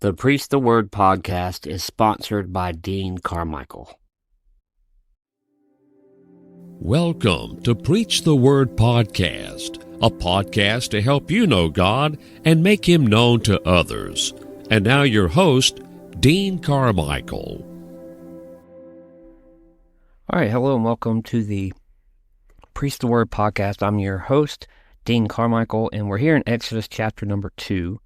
The Preach the Word podcast is sponsored by Dean Carmichael. Welcome to Preach the Word podcast, a podcast to help you know God and make Him known to others. And now your host, Dean Carmichael. All right, hello and welcome to the Preach the Word podcast. I'm your host, Dean Carmichael, and we're here in Exodus chapter number 2.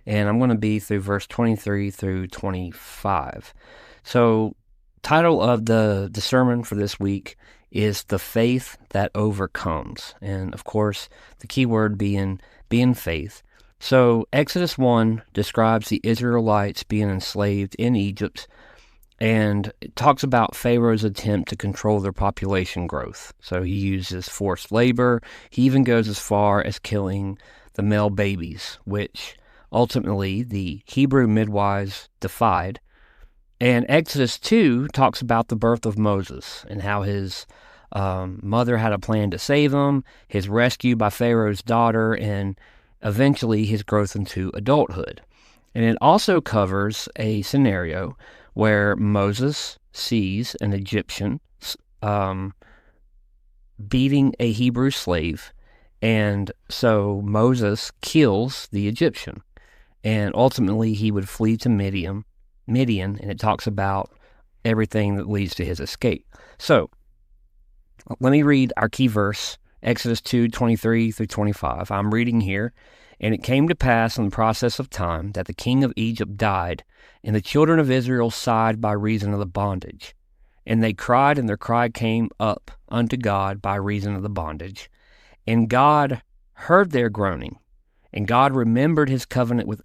And I'm going to be through verse 23 through 25. So, title of the sermon for this week is The Faith That Overcomes. And, of course, the key word being faith. So, Exodus 1 describes the Israelites being enslaved in Egypt, and it talks about Pharaoh's attempt to control their population growth. So, he uses forced labor. He even goes as far as killing the male babies, which ultimately, the Hebrew midwives defied. And Exodus 2 talks about the birth of Moses and how his mother had a plan to save him, his rescue by Pharaoh's daughter, and eventually his growth into adulthood. And it also covers a scenario where Moses sees an Egyptian beating a Hebrew slave, and so Moses kills the Egyptian. And ultimately, he would flee to Midian, and it talks about everything that leads to his escape. So, let me read our key verse, Exodus 2:23 through 25. I'm reading here. And it came to pass in the process of time that the king of Egypt died, and the children of Israel sighed by reason of the bondage. And they cried, and their cry came up unto God by reason of the bondage. And God heard their groaning. And God remembered his covenant with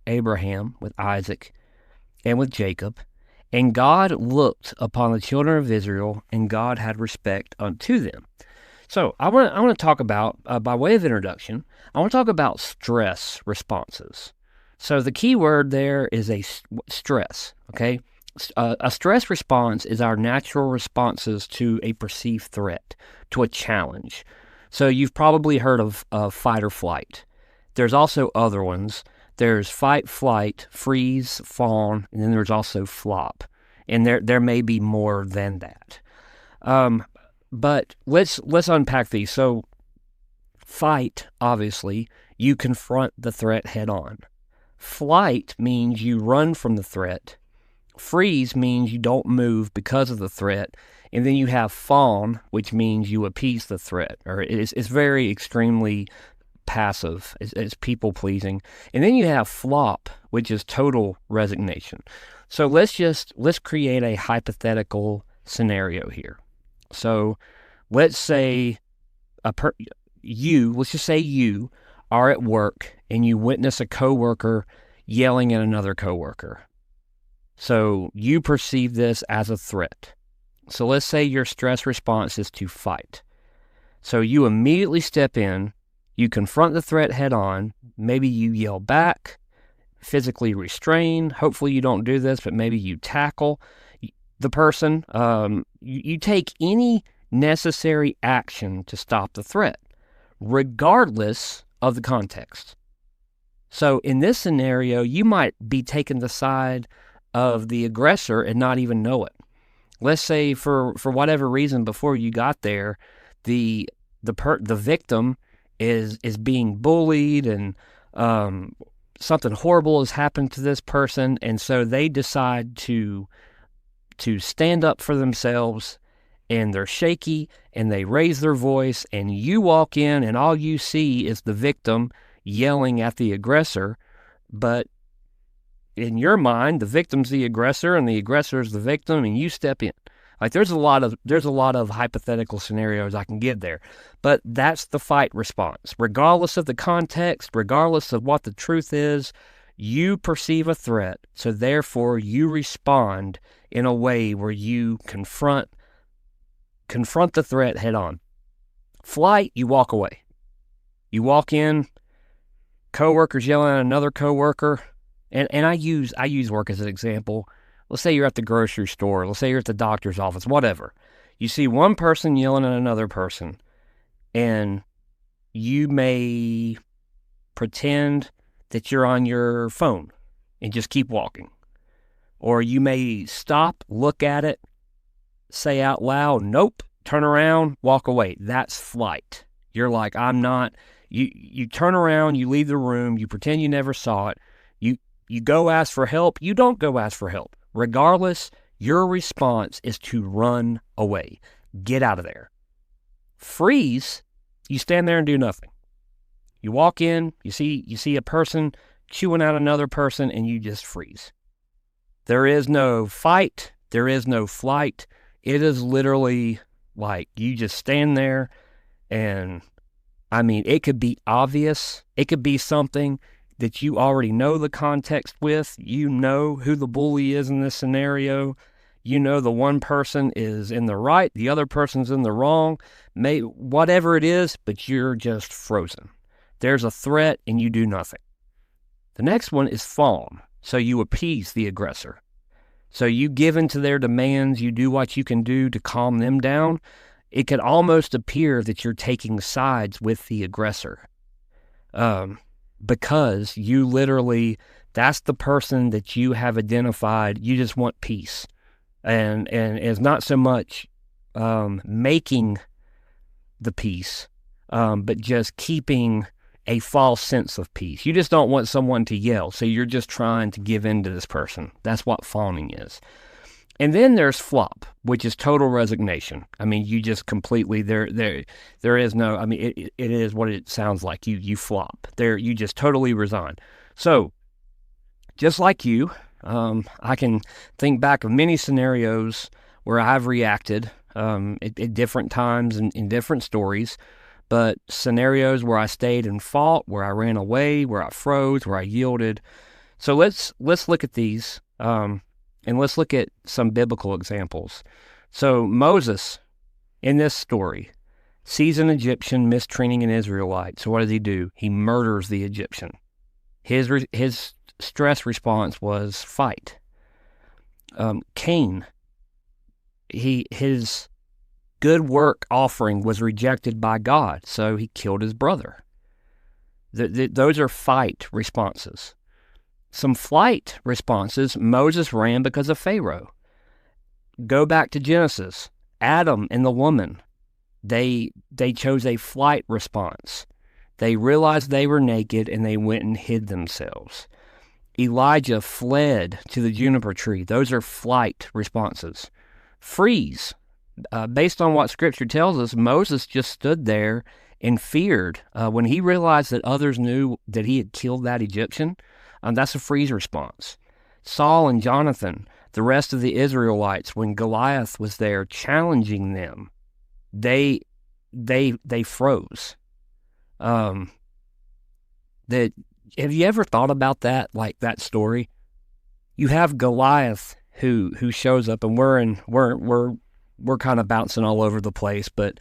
Abraham, with Isaac, and with Jacob. And God looked upon the children of Israel, and God had respect unto them. So I want to talk about, by way of introduction, I want to talk about stress responses. So the key word there is stress, okay? A stress response is our natural responses to a perceived threat, to a challenge. So you've probably heard of fight or flight. There's also other ones. There's fight, flight, freeze, fawn, and then there's also flop. And there may be more than that. But let's unpack these. So fight, obviously, you confront the threat head on. Flight means you run from the threat. Freeze means you don't move because of the threat. And then you have fawn, which means you appease the threat. Or it's very extremely passive, it's people-pleasing. And then you have flop, which is total resignation. So let's create a hypothetical scenario here. So let's say let's just say you are at work and you witness a coworker yelling at another coworker. So you perceive this as a threat. So let's say your stress response is to fight. So you immediately step in. You confront the threat head on. Maybe you yell back, physically restrain. Hopefully you don't do this, but maybe you tackle the person. You take any necessary action to stop the threat, regardless of the context. So in this scenario, you might be taking the side of the aggressor and not even know it. Let's say for whatever reason before you got there, the victim is being bullied and something horrible has happened to this person, and so they decide to stand up for themselves, and they're shaky and they raise their voice, and you walk in and all you see is the victim yelling at the aggressor, but in your mind the victim's the aggressor and the aggressor is the victim, and you step in. Like there's a lot of hypothetical scenarios I can give there, but that's the fight response. Regardless of the context, regardless of what the truth is, you perceive a threat, so therefore you respond in a way where you confront the threat head on. Flight, you walk away. You walk in, coworker's yelling at another coworker, and I use work as an example. Let's say you're at the grocery store. Let's say you're at the doctor's office, whatever. You see one person yelling at another person, and you may pretend that you're on your phone and just keep walking. Or you may stop, look at it, say out loud, nope, turn around, walk away. That's flight. You're like, I'm not. You turn around, you leave the room, you pretend you never saw it. You go ask for help. You don't go ask for help. Regardless, your response is to run away. Get out of there. Freeze, you stand there and do nothing. You walk in, you see a person chewing out another person, and you just freeze. There is no fight. There is no flight. It is literally like you just stand there, and I mean, it could be obvious. It could be something that you already know the context with. You know who the bully is in this scenario. You know the one person is in the right, the other person's in the wrong, whatever it is, but you're just frozen. There's a threat and you do nothing. The next one is fawn. So you appease the aggressor. So you give in to their demands, you do what you can do to calm them down. It could almost appear that you're taking sides with the aggressor. Because you literally, that's the person that you have identified, you just want peace. And it's not so much making the peace, but just keeping a false sense of peace. You just don't want someone to yell, so you're just trying to give in to this person. That's what fawning is. And then there's flop, which is total resignation. I mean, you just completely, there is no, I mean, it is what it sounds like. You flop. You just totally resign. So, just like you, I can think back of many scenarios where I've reacted at different times and in different stories, but scenarios where I stayed and fought, where I ran away, where I froze, where I yielded. So let's look at these. And let's look at some biblical examples. So Moses, in this story, sees an Egyptian mistreating an Israelite. So what does he do? He murders the Egyptian. His stress response was fight. Cain, his good work offering was rejected by God, so he killed his brother. Those are fight responses. Some flight responses, Moses ran because of Pharaoh. Go back to Genesis. Adam and the woman, they chose a flight response. They realized they were naked and they went and hid themselves. Elijah fled to the juniper tree. Those are flight responses. Freeze. Based on what Scripture tells us, Moses just stood there and feared. When he realized that others knew that he had killed that Egyptian, that's a freeze response. Saul and Jonathan, the rest of the Israelites, when Goliath was there challenging them, they froze. Have you ever thought about that, like that story? You have Goliath who shows up, and we're kind of bouncing all over the place, but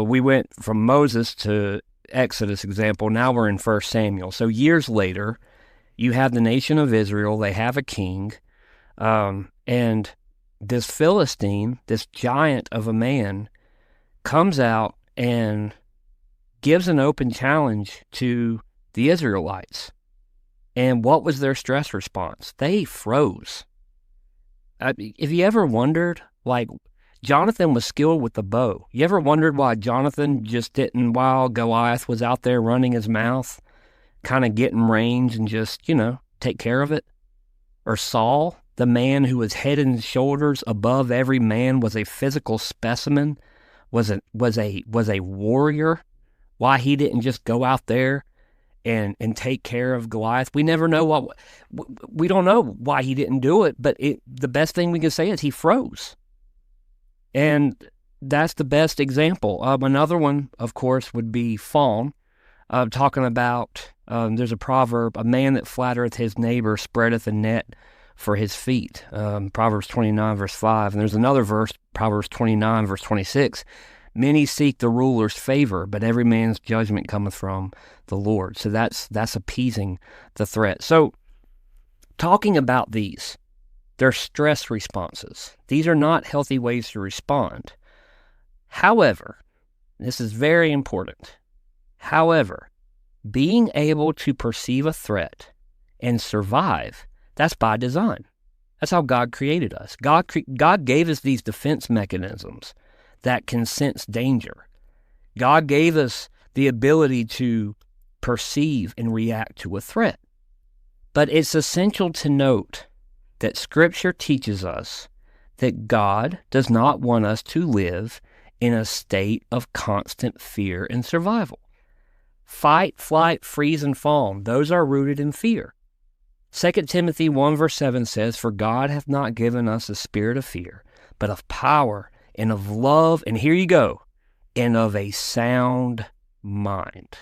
we went from Moses to Exodus example. Now we're in 1 Samuel. So years later, you have the nation of Israel. They have a king, and this Philistine, this giant of a man, comes out and gives an open challenge to the Israelites. And what was their stress response? They froze. Have you ever wondered, like, Jonathan was skilled with the bow. You ever wondered why Jonathan just didn't, while Goliath was out there running his mouth, kind of get in range and just, take care of it? Or Saul, the man who was head and shoulders above every man, was a physical specimen, was a warrior. Why he didn't just go out there and take care of Goliath? We never know we don't know why he didn't do it, but the best thing we can say is he froze. And that's the best example. Another one, of course, would be fawn. Talking about, there's a proverb, a man that flattereth his neighbor spreadeth a net for his feet. Proverbs 29, verse 5. And there's another verse, Proverbs 29, verse 26. Many seek the ruler's favor, but every man's judgment cometh from the Lord. So that's appeasing the threat. So talking about these, they're stress responses. These are not healthy ways to respond. However, this is very important. However, being able to perceive a threat and survive, That's by design. That's how God created us. God gave us these defense mechanisms that can sense danger. God gave us the ability to perceive and react to a threat. But it's essential to note that Scripture teaches us that God does not want us to live in a state of constant fear and survival. Fight, flight, freeze, and fawn, those are rooted in fear. 2 Timothy 1 verse 7 says, "For God hath not given us a spirit of fear, but of power and of love," and here you go, "and of a sound mind."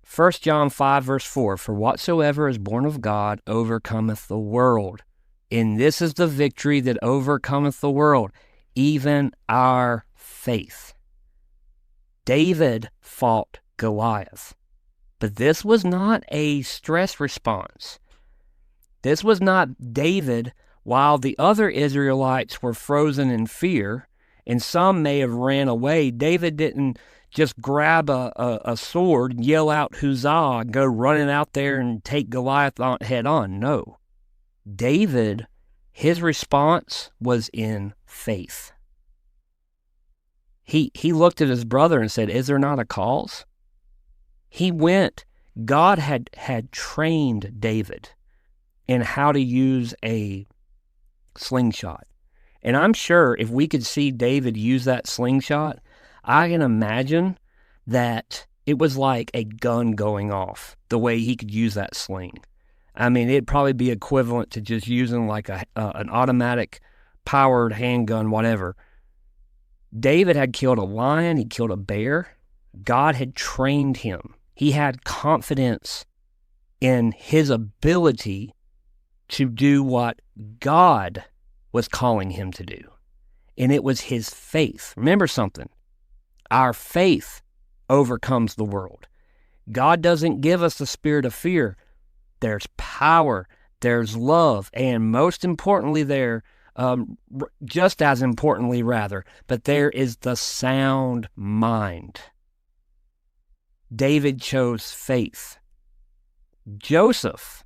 1 John 5 verse 4, "For whatsoever is born of God overcometh the world. And this is the victory that overcometh the world, even our faith." David fought Goliath, but this was not a stress response. This was not David while the other Israelites were frozen in fear, and some may have ran away. David didn't just grab a sword and yell out huzzah and go running out there and take Goliath head on. No. David, his response was in faith. He looked at his brother and said, "Is there not a cause?" He went. God had trained David in how to use a slingshot. And I'm sure if we could see David use that slingshot, I can imagine that it was like a gun going off, the way he could use that sling. I mean, it'd probably be equivalent to just using like an automatic powered handgun, whatever. David had killed a lion, he killed a bear. God had trained him. He had confidence in his ability to do what God was calling him to do. And it was his faith. Remember something. Our faith overcomes the world. God doesn't give us the spirit of fear. There's power, there's love, and most importantly just as importantly rather, but there is the sound mind. David chose faith. Joseph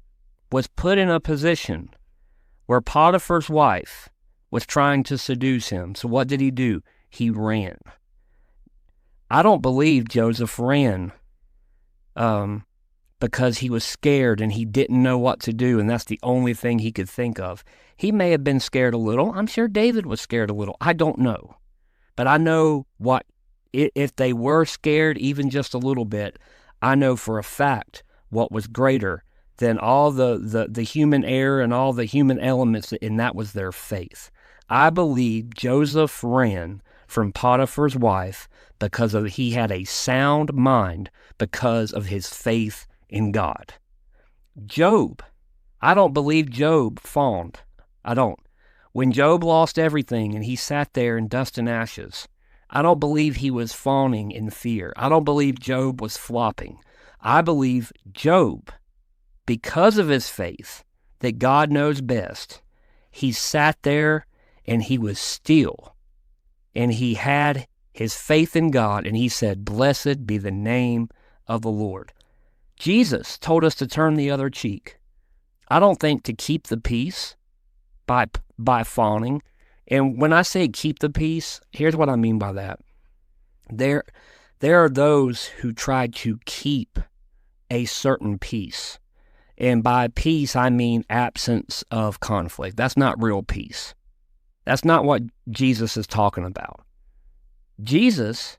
was put in a position where Potiphar's wife was trying to seduce him. So what did he do? He ran. I don't believe Joseph ran because he was scared and he didn't know what to do, and that's the only thing he could think of. He may have been scared a little. I'm sure David was scared a little. I don't know. But I know if they were scared even just a little bit, I know for a fact what was greater than all the human error and all the human elements, and that was their faith. I believe Joseph ran from Potiphar's wife because he had a sound mind because of his faith in God. Job, I don't believe Job fawned. I don't. When Job lost everything and he sat there in dust and ashes, I don't believe he was fawning in fear. I don't believe Job was flopping. I believe Job, because of his faith that God knows best, he sat there and he was still. And he had his faith in God, and he said, "Blessed be the name of the Lord." Jesus told us to turn the other cheek. I don't think to keep the peace by fawning. And when I say keep the peace, here's what I mean by that. There are those who try to keep a certain peace. And by peace, I mean absence of conflict. That's not real peace. That's not what Jesus is talking about. Jesus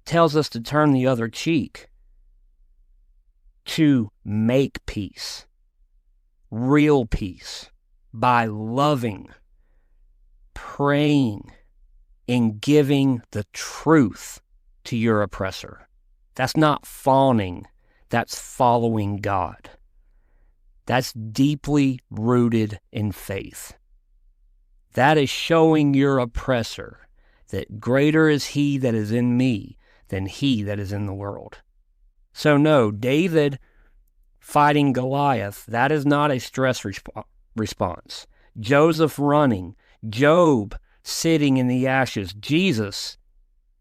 tells us to turn the other cheek, to make peace, real peace, by loving, praying, and giving the truth to your oppressor. That's not fawning. That's following God. That's deeply rooted in faith. That is showing your oppressor that greater is he that is in me than he that is in the world. So no, David fighting Goliath, that is not a stress response. Joseph running, Job sitting in the ashes, Jesus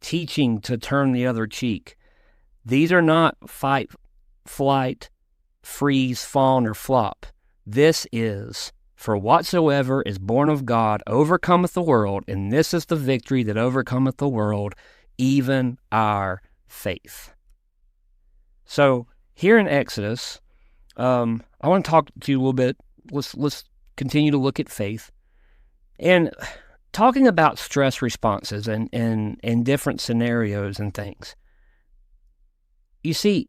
teaching to turn the other cheek. These are not fight, flight, freeze, fawn, or flop. This is, for whatsoever is born of God overcometh the world, and this is the victory that overcometh the world, even our faith. So here in Exodus, I want to talk to you a little bit. Let's continue to look at faith. And talking about stress responses and different scenarios and things. You see,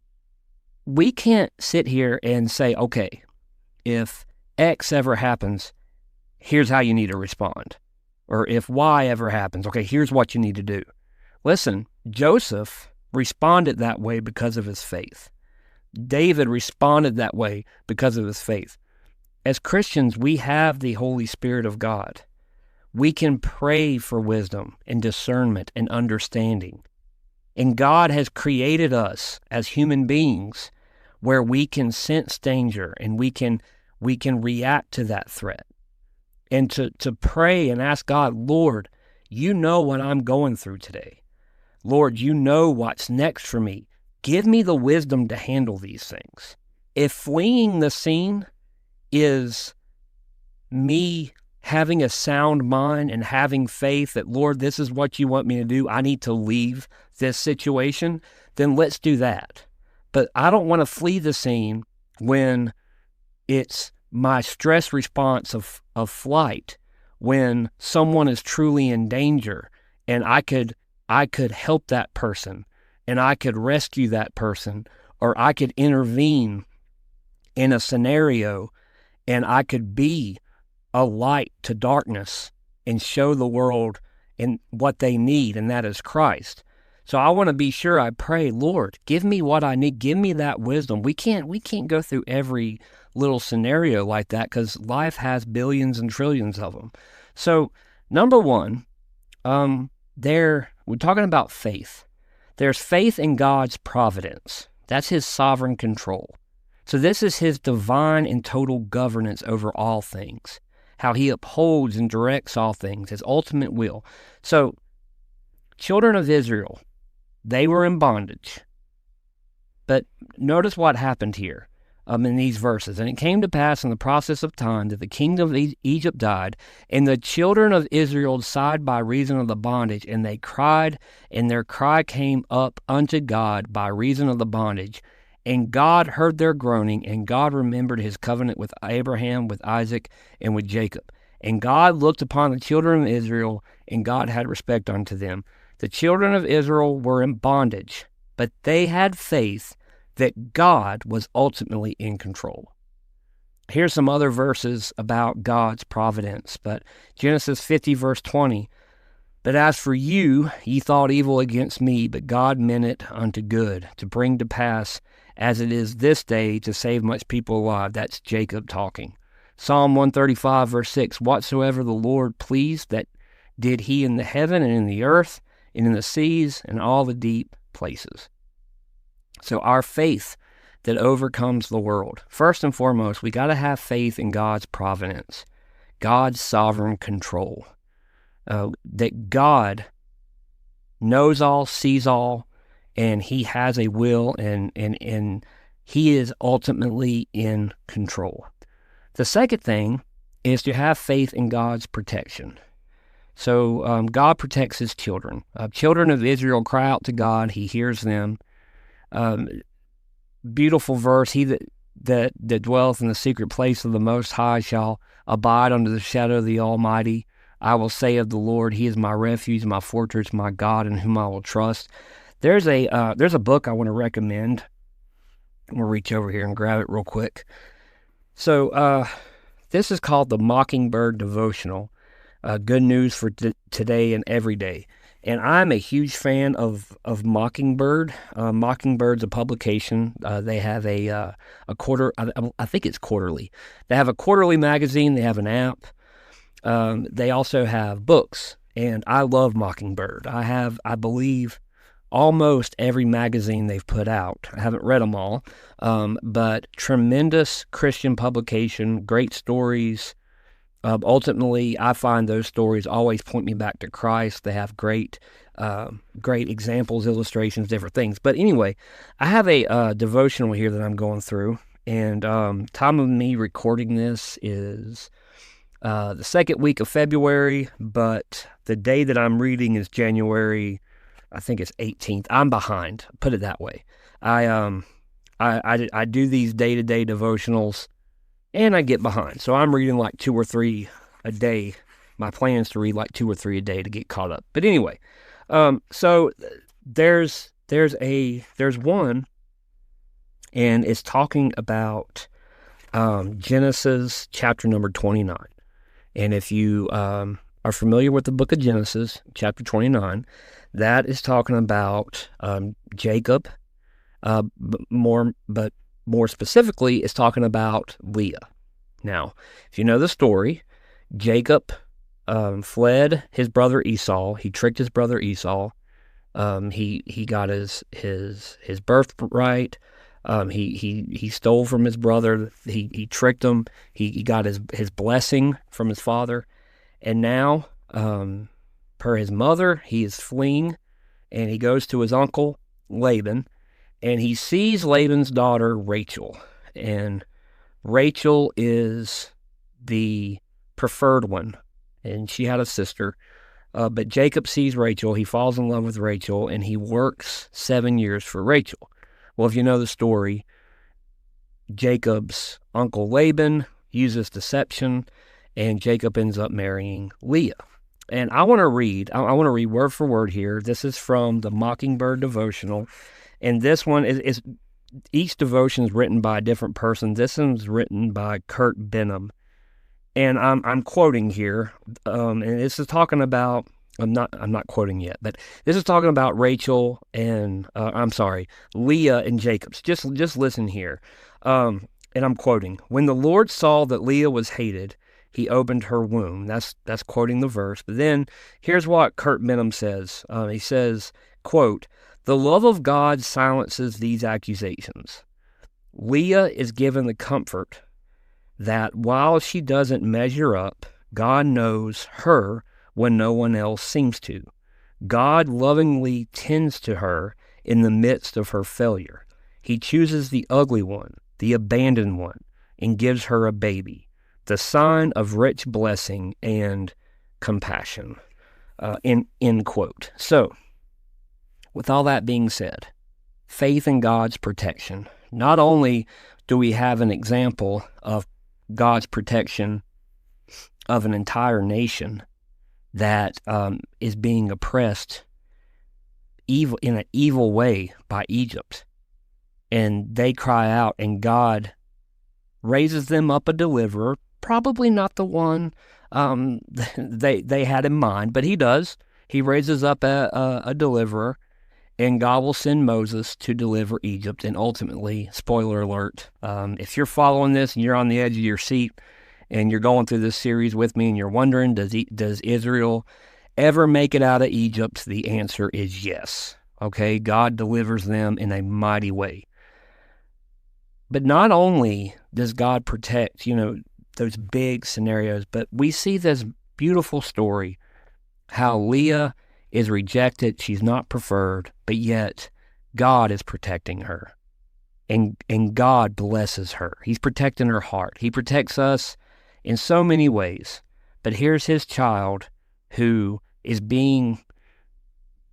we can't sit here and say, okay, if X ever happens, here's how you need to respond. Or if Y ever happens, okay, here's what you need to do. Listen, Joseph responded that way because of his faith. David responded that way because of his faith. As Christians, we have the Holy Spirit of God. We can pray for wisdom and discernment and understanding. And God has created us as human beings where we can sense danger and we can react to that threat. And to pray and ask God, Lord, you know what I'm going through today. Lord, you know what's next for me. Give me the wisdom to handle these things. If fleeing the scene is me having a sound mind and having faith that, Lord, this is what you want me to do, I need to leave this situation, then let's do that. But I don't want to flee the scene when it's my stress response of flight, when someone is truly in danger and I could help that person and I could rescue that person, or I could intervene in a scenario and I could be a light to darkness and show the world in what they need, and that is Christ. So I want to be sure I pray, Lord, give me what I need. Give me that wisdom. We can't go through every little scenario like that because life has billions and trillions of them. So number one, we're talking about faith. There's faith in God's providence. That's his sovereign control. So this is his divine and total governance over all things, how he upholds and directs all things, his ultimate will. So children of Israel, they were in bondage. But notice what happened here in these verses. And it came to pass in the process of time that the kingdom of Egypt died, and the children of Israel sighed by reason of the bondage, and they cried, and their cry came up unto God by reason of the bondage. And God heard their groaning, and God remembered his covenant with Abraham, with Isaac, and with Jacob. And God looked upon the children of Israel, and God had respect unto them. The children of Israel were in bondage, but they had faith that God was ultimately in control. Here's some other verses about God's providence, but Genesis 50, verse 20. But as for you, ye thought evil against me, but God meant it unto good, to bring to pass as it is this day, to save much people alive. That's Jacob talking. Psalm 135, verse 6. Whatsoever the Lord pleased, that did he in the heaven and in the earth, and in the seas, and all the deep places. So our faith that overcomes the world. First and foremost, we got to have faith in God's providence, God's sovereign control. That God knows all, sees all, and he has a will, and he is ultimately in control. The second thing is to have faith in God's protection. So God protects his children. Children of Israel cry out to God. He hears them. Beautiful verse, he that dwelleth in the secret place of the Most High shall abide under the shadow of the Almighty. I will say of the Lord, he is my refuge, my fortress, my God, in whom I will trust. There's a book I want to recommend. I'm going to reach over here and grab it real quick. So this is called the Mockingbird Devotional, Good News for Today and Every Day. And I'm a huge fan of Mockingbird. Mockingbird's a publication. They have a quarter, I think it's quarterly. They have a quarterly magazine. They have an app. They also have books. And I love Mockingbird. I have, I believe, almost every magazine they've put out. I haven't read them all. But tremendous Christian publication, great stories. Ultimately, I find those stories always point me back to Christ. They have great examples, illustrations, different things. But anyway, I have a devotional here that I'm going through, And time of me recording this is the second week of February, but the day that I'm reading is January, I think it's 18th. I'm behind, put it that way. I do these day-to-day devotionals, and I get behind. So I'm reading like 2 or 3 a day. My plan is to read like 2 or 3 a day to get caught up. But anyway, so there's one, and it's talking about Genesis chapter number 29. And if you are familiar with the book of Genesis, chapter 29, that is talking about Jacob, but more specifically, it's talking about Leah. Now, if you know the story, Jacob fled his brother Esau. He tricked his brother Esau. He got his birthright. He stole from his brother. He tricked him. He got his blessing from his father, and now, per his mother, he is fleeing, and he goes to his uncle Laban, and he sees Laban's daughter Rachel, and Rachel is the preferred one, and she had a sister. But Jacob sees Rachel. He falls in love with Rachel, and he works 7 years for Rachel. Well, if you know the story, Jacob's uncle Laban uses deception, and Jacob ends up marrying Leah. And I want to read word for word here. This is from the Mockingbird devotional, and this one is each devotion is written by a different person. This one's written by Kurt Benham, and I'm quoting here, and this is talking about. I'm not quoting yet, but this is talking about Rachel and Leah and Jacob's. Just listen here, and I'm quoting: "When the Lord saw that Leah was hated, He opened her womb." That's quoting the verse. But then here's what Kurt Benham says. He says, "Quote: The love of God silences these accusations. Leah is given the comfort that while she doesn't measure up, God knows her when no one else seems to. God lovingly tends to her in the midst of her failure. He chooses the ugly one, the abandoned one, and gives her a baby, the sign of rich blessing and compassion." End quote. So, with all that being said, faith in God's protection. Not only do we have an example of God's protection of an entire nation that is being oppressed in an evil way by Egypt, and they cry out, and God raises them up a deliverer, probably not the one they had in mind, but He does. He raises up a deliverer, and God will send Moses to deliver Egypt. And ultimately, spoiler alert, if you're following this and you're on the edge of your seat and you're going through this series with me and you're wondering, does Israel ever make it out of Egypt? The answer is yes. Okay, God delivers them in a mighty way. But not only does God protect, those big scenarios, but we see this beautiful story, how Leah is rejected, she's not preferred, but yet God is protecting her. And God blesses her. He's protecting her heart. He protects us in so many ways. But here's His child who is being,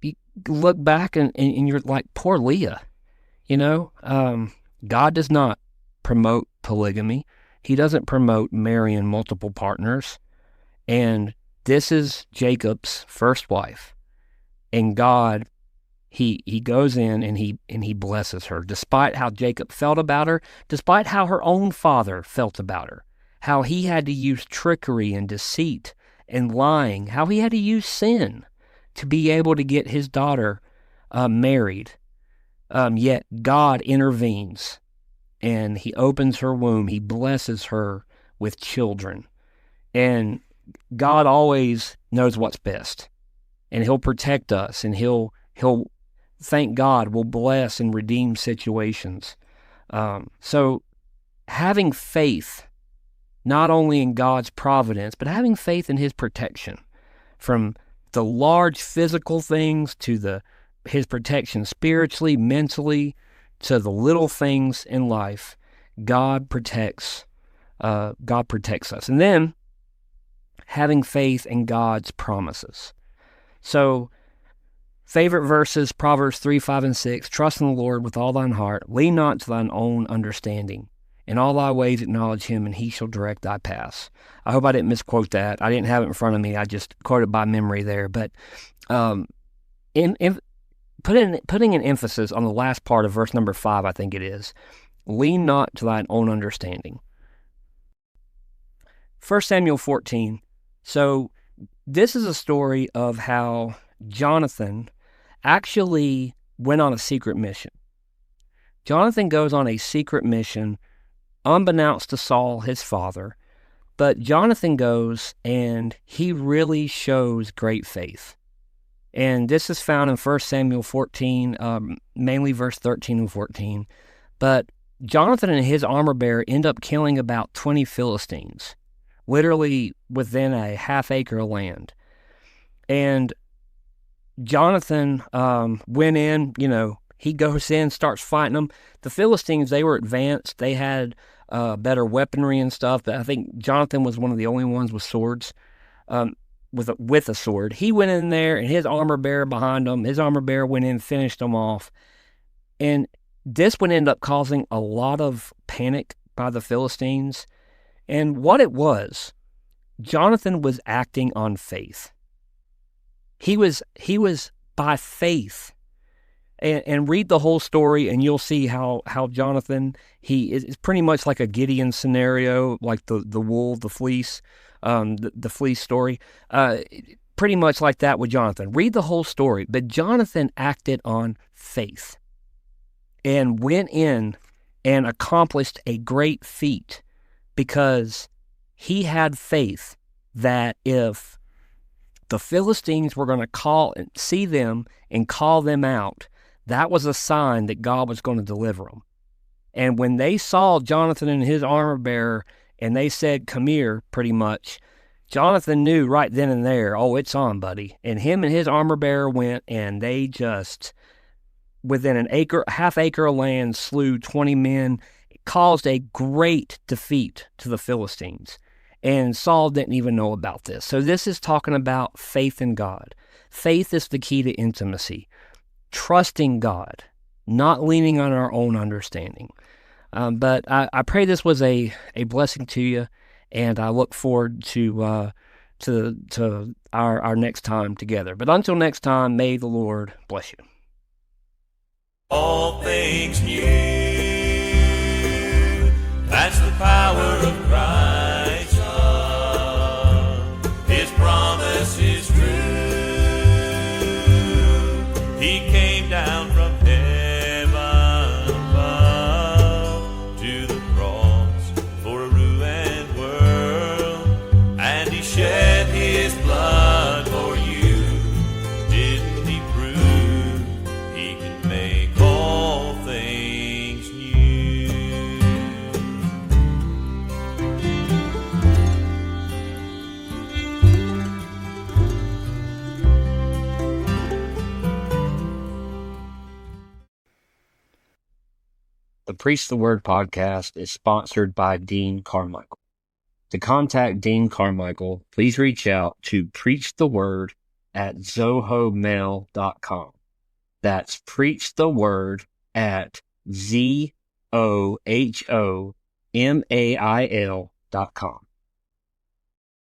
you look back and you're like, poor Leah. God does not promote polygamy. He doesn't promote marrying multiple partners. And this is Jacob's first wife. And God, he goes in and he blesses her, despite how Jacob felt about her, despite how her own father felt about her, how he had to use trickery and deceit and lying, how he had to use sin to be able to get his daughter married. Yet God intervenes, and He opens her womb. He blesses her with children. And God always knows what's best, and He'll protect us, and He'll thank God, will bless and redeem situations. So having faith, not only in God's providence, but having faith in His protection, from the large physical things to His protection spiritually, mentally, to the little things in life. God protects us. And then having faith in God's promises. So favorite verses, Proverbs 3, 5, and 6, trust in the Lord with all thine heart, lean not to thine own understanding. In all thy ways acknowledge him, and he shall direct thy paths. I hope I didn't misquote that. I didn't have it in front of me. I just quoted by memory there. But putting an emphasis on the last part of verse number 5, I think it is, lean not to thine own understanding. 1 Samuel 14. So this is a story of how Jonathan actually went on a secret mission. Jonathan goes on a secret mission unbeknownst to Saul, his father, but Jonathan goes and he really shows great faith. And this is found in 1 Samuel 14, mainly verse 13 and 14. But Jonathan and his armor bearer end up killing about 20 Philistines, literally within a half-acre of land. And Jonathan went in, he goes in, starts fighting them. The Philistines, they were advanced. They had better weaponry and stuff, but I think Jonathan was one of the only ones with swords, with a sword. He went in there, and his armor bearer behind him, his armor bearer went in, finished them off. And this would end up causing a lot of panic by the Philistines. And what it was, Jonathan was acting on faith. He was by faith. And read the whole story, and you'll see how Jonathan, he is pretty much like a Gideon scenario, like the wool, the fleece, the fleece story. Pretty much like that with Jonathan. Read the whole story. But Jonathan acted on faith and went in and accomplished a great feat because he had faith that if the Philistines were going to see them and call them out, that was a sign that God was going to deliver them. And when they saw Jonathan and his armor bearer, and they said, come here, pretty much, Jonathan knew right then and there, oh, it's on, buddy. And him and his armor bearer went, and they just, within half acre of land, slew 20 men. It caused a great defeat to the Philistines. And Saul didn't even know about this. So this is talking about faith in God. Faith is the key to intimacy. Trusting God, not leaning on our own understanding. But I pray this was a blessing to you, and I look forward to our next time together. But until next time, may the Lord bless you. All things new. That's the power of Christ. His promise is true. He came down from heaven above to the cross for a ruined world, and he shed his blood for you. Didn't he prove he can make all things new? The Preach the Word podcast is sponsored by Dean Carmichael. To contact Dean Carmichael, please reach out to preachtheword@zohomail.com. That's preachtheword@zohomail.com.